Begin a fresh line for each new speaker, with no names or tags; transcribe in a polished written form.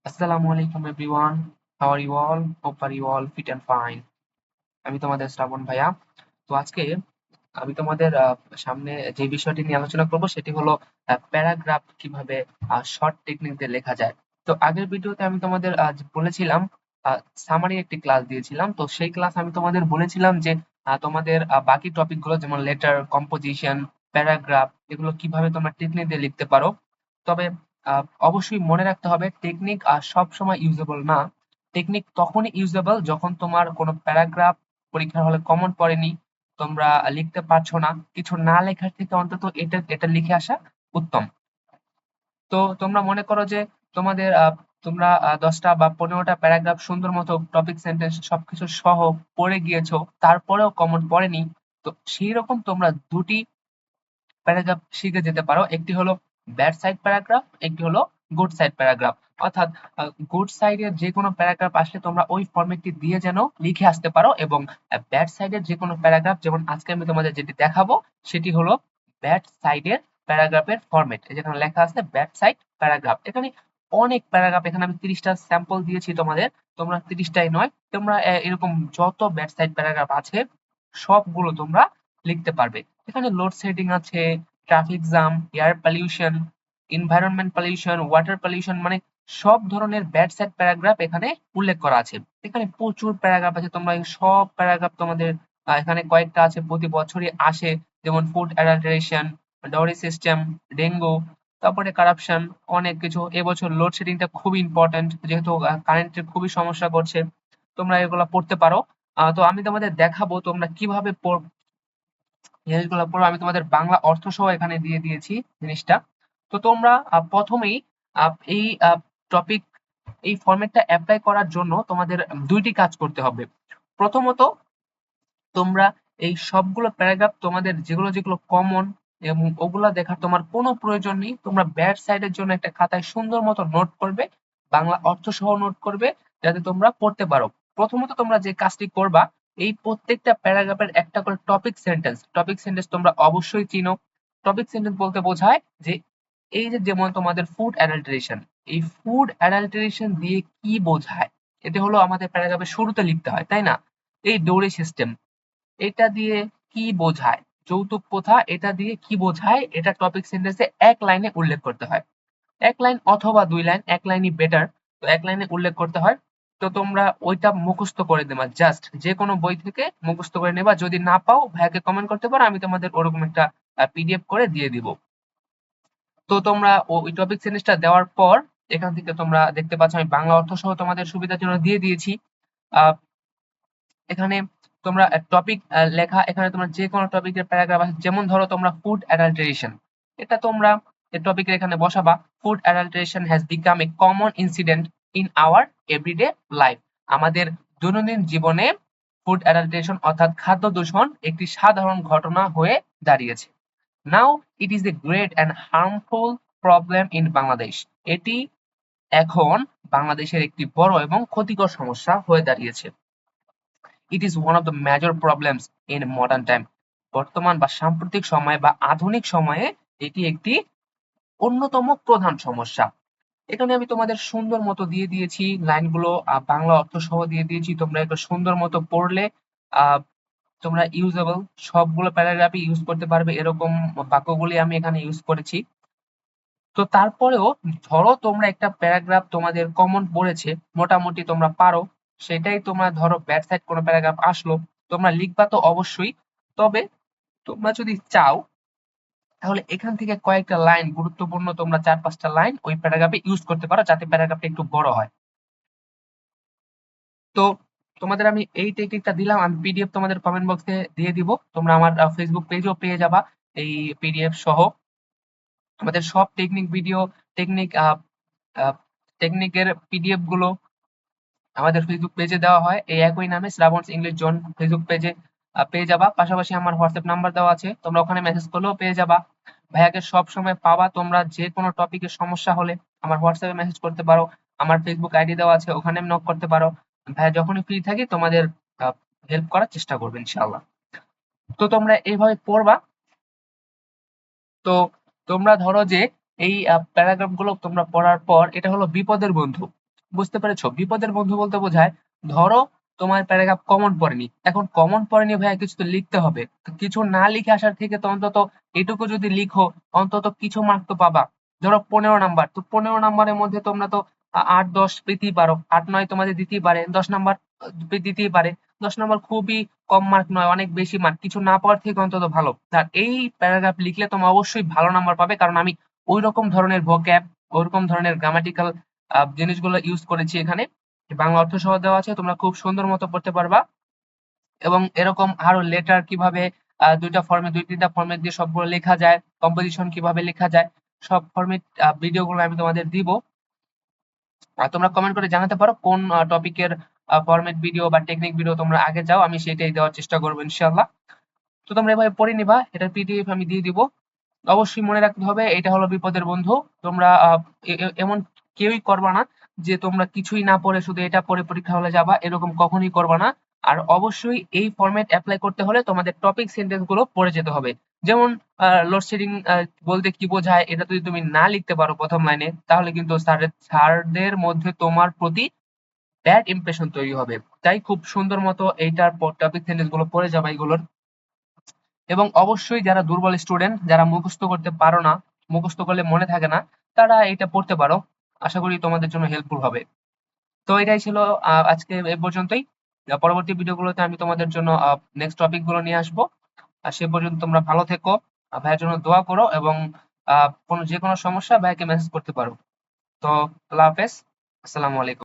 আসসালামু আলাইকুম everyone. How are you all? Hope are you all fit and fine. আমি তোমাদের শ্রাবণ ভাইয়া। তো আজকে আমি তোমাদের সামনে যে বিষয়টি নিয়ে আলোচনা করব সেটি হলো প্যারাগ্রাফ কিভাবে শর্ট টেকনিক দিয়ে লেখা যায়। তো আগের ভিডিওতে আমি তোমাদের বলেছিলাম, সামারি একটি ক্লাস দিয়েছিলাম। তো সেই ক্লাস আমি তোমাদের বলেছিলাম যে তোমাদের বাকি টপিকগুলো যেমন লেটার, কম্পোজিশন, প্যারাগ্রাফ এগুলো কিভাবে তোমরা টেকনিক দিয়ে লিখতে পারো। তবে অবশ্যই মনে রাখতে হবে টেকনিক সব সময় ইউজেবল না। টেকনিক তখনই ইউজেবল যখন তোমার কোনো প্যারাগ্রাফ পরীক্ষার হলে কমন পড়েনি, তোমরা লিখতে পারছো না, কিছু না লেখার থেকে অন্তত এটা এটা লিখে আসা উত্তম। তো তোমরা মনে করো যে তোমাদের তোমরা 10টা বা 15টা প্যারাগ্রাফ সুন্দর মতো টপিক সেন্টেন্স সবকিছু সহ পড়ে গিয়েছো, তারপরেও কমন পড়েনি। তো সেই রকম তোমরা দুটি প্যারাগ্রাফ শিখে যেতে পারো। একটি হলো ব্যাড সাইড প্যারাগ্রাফ, একটি হলো গুড সাইড প্যারাগ্রাফ। অর্থাৎ গুড সাইডের যে কোনো প্যারাগ্রাফ আসলে তোমরা ওই ফরম্যাটটি দিয়ে যেন লিখে আসতে পারো, এবং ব্যাড সাইডের যে কোনো প্যারাগ্রাফ, যেমন আজকে আমি তোমাদের যেটি দেখাবো সেটি হলো ব্যাড সাইডের প্যারাগ্রাফের ফরম্যাট। যেখানে লেখা আছে ব্যাড সাইড প্যারাগ্রাফ, এখানে অনেক প্যারাগ্রাফ, এখানে আমি 30টা স্যাম্পল দিয়েছি তোমাদের। তোমরা 30টাই নয়, তোমরা এরকম যত ব্যাড সাইড প্যারাগ্রাফ আছে সবগুলো তোমরা লিখতে পারবে। এখানে লোডশেডিং আছে, traffic jam, air pollution, environment pollution, water pollution, মানে সব ধরনের ব্যাড সাইড প্যারাগ্রাফ এখানে উল্লেখ করা আছে। এখানে প্রচুর প্যারাগ্রাফ আছে, তোমরা এই সব প্যারাগ্রাফ তোমাদের এখানে কয়েকটা আছে প্রতি বছরই আসে, যেমন food adulteration, dowry system, dengue, তারপরে কারাপশন, অনেক কিছু। এবছর লোডশেডিংটা খুবই ইম্পর্টেন্ট, যেহেতু কারেন্টের খুবই সমস্যা করছে। তোমরা এগুলো পড়তে পারো। তো আমি তোমাদের দেখাবো তোমরা কিভাবে জিনিসগুলো পড়ো। আমি তোমাদের বাংলা অর্থ সহ এখানে দিয়ে দিয়েছি জিনিসটা। তো তোমরা প্রথমেই এই টপিক, এই ফরম্যাটটা অ্যাপ্লাই করার জন্য তোমাদের দুইটি কাজ করতে হবে। প্রথমত, তোমরা এই সবগুলো প্যারাগ্রাফ তোমাদের যেগুলো যেগুলো কমন এবং ওগুলা দেখার তোমার কোনো প্রয়োজন নেই। তোমরা ব্যাড সাইডের জন্য একটা খাতায় সুন্দর মতো নোট করবে, বাংলা অর্থ সহ নোট করবে, যাতে তোমরা পড়তে পারো। প্রথমত তোমরা যে কাজটি করবা, এই প্রত্যেকটা প্যারাগ্রাফের একটা করে টপিক সেন্টেন্স, টপিক সেন্টেন্স তোমরা অবশ্যই চিনো। টপিক সেন্টেন্স বলতে বোঝায় যে এই যে যেমন তোমাদের ফুড অ্যাডাল্টারেশন, এই ফুড অ্যাডাল্টারেশন দিয়ে কি বোঝায়, এটা হলো আমাদের প্যারাগ্রাফের শুরুতে লিখতে হয়, তাই না? এই ডোরে সিস্টেম, এটা দিয়ে কি বোঝায়, যৌতুক প্রথা, এটা দিয়ে কি বোঝায়, এটা টপিক সেন্টেন্সে এক লাইনে উল্লেখ করতে হয়। এক লাইন অথবা 2 লাইন, এক লাইনই বেটার। তো এক লাইনে উল্লেখ করতে হয়। তো তোমরা ওইটা মুখস্থ করে দেবা, জাস্ট যে কোনো বই থেকে মুখস্থ করে নেবা। যদি না পাও ভাইয়াকে কমেন্ট করতে পারো, আমি তোমাদের ওরকম একটা পিডিএফ করে দিয়ে দিব। তো তোমরা ওই টপিক সেন্টেন্সটা দেওয়ার পর এখান থেকে তোমরা দেখতে পাচ্ছ আমি বাংলা অর্থ সহ তোমাদের সুবিধার জন্য দিয়ে দিয়েছি। আহ এখানে তোমরা টপিক লেখা, এখানে তোমরা যে কোনো টপিকের প্যারাগ্রাফ আছে, যেমন ধরো তোমরা ফুড অ্যাডাল্টারেশন, এটা তোমরা টপিকের এখানে বসাবা। Food adulteration has become a common incident in our everyday life. আমাদের দৈনন্দিন জীবনে ফুড অ্যাডাল্টারেশন অর্থাৎ খাদ্য দূষণ একটি সাধারণ ঘটনা হয়ে দাঁড়িয়েছে। Now it is a great and harmful problem in Bangladesh. এটি এখন বাংলাদেশের একটি বড় এবং ক্ষতিকর সমস্যা হয়ে দাঁড়িয়েছে। It is one of the major problems in modern time. বর্তমান বা সাম্প্রতিক সময়ে বা আধুনিক সময়ে এটি একটি অন্যতম প্রধান সমস্যা। এখানে আমি তোমাদের সুন্দর মতো দিয়ে দিয়েছি লাইনগুলো, বাংলা অর্থ সহ দিয়ে দিয়েছি। তোমরা একটু সুন্দর মতো পড়লে আহ তোমরা ইউজেবল সবগুলো প্যারাগ্রাফই ইউজ করতে পারবে, এরকম বাক্যগুলি আমি এখানে ইউজ করেছি। তো তারপরেও ধরো তোমরা একটা প্যারাগ্রাফ তোমাদের কমন পড়েছে, মোটামুটি তোমরা পারো, সেটাই তোমরা ধরো ব্যাড সাইড কোনো প্যারাগ্রাফ আসলো, তোমরা লিখবা তো অবশ্যই। তবে তোমরা যদি চাও তাহলে এখান থেকে কয়েকটা লাইন গুরুত্বপূর্ণ, তোমরা 4-5টা লাইন ওই প্যারাগ্রাফে ইউজ করতে পারো, যাতে প্যারাগ্রাফটা একটু বড় হয়। তো তোমাদের আমি এই টেকনিকটা দিলাম, আমি পিডিএফ তোমাদের কমেন্ট বক্সে দিয়ে দিব। তোমরা আমার ফেসবুক পেজেও পেয়ে যাবা এই পিডিএফ সহ। আমাদের সব টেকনিক ভিডিও, টেকনিক টেকনিকের পিডিএফ গুলো আমাদের ফেসবুক পেজে দেওয়া হয়, এই একই নামে শ্রাবণস ইংলিশ জোন ফেসবুক পেজে পেয়ে যাবা। পাশাপাশি আমার হোয়াটসঅ্যাপ নাম্বার দেওয়া আছে, তোমরা ওখানে মেসেজ করলেও পেয়ে যাবা। ভাইয়াকে সব সময় পাবা। তোমরা যে কোনো টপিকের সমস্যা হলে আমার হোয়াটসঅ্যাপে মেসেজ করতে পারো, আমার ফেসবুক আইডি দেওয়া আছে, ওখানে নক করতে পারো। ভাইয়া যখনই ফ্রি থাকি তোমাদের হেল্প করার চেষ্টা করবো ইনশাআল্লাহ। তো তোমরা এইভাবে পড়বা। তো তোমরা ধরো যে এই প্যারাগ্রাফ গুলো তোমরা পড়ার পর, এটা হলো বিপদের বন্ধু। বুঝতে পেরেছো? বিপদের বন্ধু বলতে বোঝায়, ধরো তোমার প্যারাগ্রাফ কমন পড়েনি, এখন কমন পড়েনি ভাইয়া, কিছু তো লিখতে হবে, তো কিছু না লিখে আসার থেকে তো অন্তত এটুকু যদি লিখো, অন্তত কিছু মার্ক তো পাবা। ধরো 15 নাম্বার, তো 15 নাম্বারের মধ্যে তোমরা তো 8-10 পেতেই পারো, 8-9 তোমাদের দিতেই পারে, 10 নাম্বার দিতেই পারে। 10 নাম্বার খুবই কম মার্ক নয়, অনেক বেশি মার্ক, কিছু না পাওয়ার থেকে অন্তত ভালো। আর এই প্যারাগ্রাফ লিখলে তোমরা অবশ্যই ভালো নাম্বার পাবে, কারণ আমি ওই রকম ধরনের ভোক্যাব, ওরকম ধরনের গ্রামাটিক্যাল জিনিসগুলো ইউজ করেছি এখানে। বাংলা অর্থ সহ দেওয়া আছে, তোমরা খুব সুন্দর মতো পড়তে পারবা। এবং এরকম আরো লেটার কিভাবে 2-3টা ফরম্যাট দিয়ে সবগুলো লেখা যায়, কম্পোজিশন কিভাবে লেখা যায়, সব ফরম্যাট ভিডিওগুলো আমি তোমাদের দিব। আর তোমরা কমেন্ট করে জানাতে পারো কোন টপিকের ফরম্যাট ভিডিও বা টেকনিক ভিডিও তোমরা আগে চাও, আমি সেটাই দেওয়ার চেষ্টা করবো ইনশাআল্লাহ। তো তোমরা এভাবে পড়ে নিবা, এটার পিডিএফ আমি দিয়ে দিব। অবশ্যই মনে রাখতে হবে, এটা হলো বিপদের বন্ধু। তোমরা এমন কেউই করবা না যে তোমরা কিছুই না পড়ে শুধু এটা পড়ে পরীক্ষা হলে যাবা, এরকম কখনোই করবা না। আর অবশ্যই এই ফরম্যাট অ্যাপ্লাই করতে হলে তোমাদের টপিক সেন্টেন্স গুলো পড়ে যেতে হবে। যেমন লোডশেডিং বলতে কি বোঝায়, এটা যদি তুমি না লিখতে পারো প্রথম লাইনে, তাহলে কিন্তু স্যারদের মধ্যে তোমার প্রতি ব্যাড ইমপ্রেশন তৈরি হবে। তাই খুব সুন্দর মতো এইটার টপিক সেন্টেন্স গুলো পড়ে যাবা এগুলোর। এবং অবশ্যই যারা দুর্বল স্টুডেন্ট, যারা মুখস্থ করতে পারো না, মুখস্থ করলে মনে থাকে না, তারা এটা পড়তে পারো। আশা করি তোমাদের জন্য হেল্পফুল হবে। তো এটাই ছিল আজকে এ পর্যন্তই। পরবর্তী ভিডিওগুলোতে আমি তোমাদের জন্য নেক্সট টপিক গুলো নিয়ে আসবো। আর সে পর্যন্ত তোমরা ভালো থেকো, ভাইয়ের জন্য দোয়া করো, এবং যে কোনো সমস্যা ভাইকে মেসেজ করতে পারো। তো আল্লাহ হাফেজ, আসসালামু আলাইকুম।